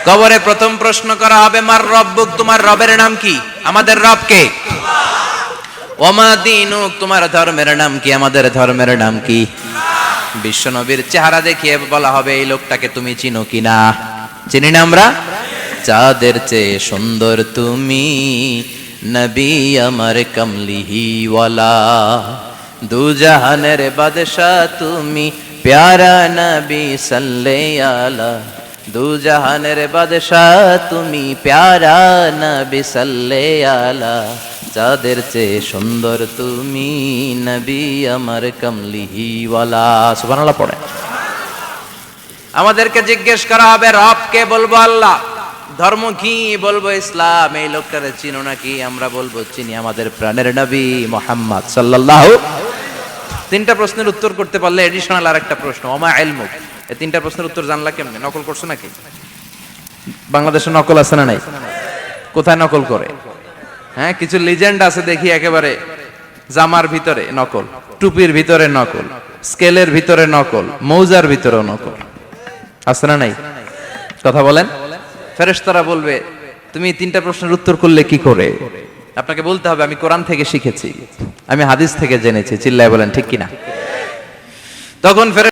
কবরে প্রথম প্রশ্ন করা হবে, মার রব্বুক, তোমার রবের নাম কি? আমাদের রব কে? ওমা দীনুক, তোমার ধর্মের নাম কি? আমাদের ধর্মের নাম কি? বিশ্বনবীর চেহারা দেখিয়ে বলা হবে, এই লোকটাকে তুমি চিনো কিনা? চিনি না আমরা? চাঁদের চেয়ে সুন্দর তুমি, নবী আমার কমলিহি ওয়ালা, দু জাহানের বাদশাহ তুমি, প্যারা নবী সাল্লাল্লাহু আলা, দু জাহানের বাদশাহ তুমি, প্যারা নবী সাল্লাল্লাহু আলা, চাঁদের চেয়ে সুন্দর তুমি, নবী আমার কমলিহি ওয়ালা। সুবহানাল্লাহ পড়ে। আমাদেরকে জিজ্ঞেস করা হবে, রব কে? বলবো আল্লাহ। ধর্ম কি? বলবো ইসলাম। এই লোকটারে চিনো নাকি? আমরা বলবো চিনি, আমাদের প্রাণের নবী মুহাম্মদ সাল্লাল্লাহু। তিনটা প্রশ্নের উত্তর করতে পারলে এডিশনাল আরেকটা প্রশ্ন, ওমা ইলমুক। এই তিনটা প্রশ্নের উত্তর জানলা কেমনে? নকল করছো নাকি? বাংলাদেশে নকল আছে না নাই? কোথায় নকল করে? হ্যাঁ, কিছু লিজেন্ড আছে দেখি, একেবারে জামার ভিতরে নকল, টুপির ভিতরে নকল, স্কেলের ভিতরে নকল, মৌজার ভিতরেও নকল। আছে না নাই? কথা বলেন। ফেরেশতারা বলবে, তুমি তিনটা প্রশ্নের উত্তর করলে কি করে? আপনাকে বলতে হবে, আমি কোরআন থেকে শিখেছি, আমি হাদিস থেকে জেনেছি। চিল্লায় বলেন ঠিক কিনা? তখন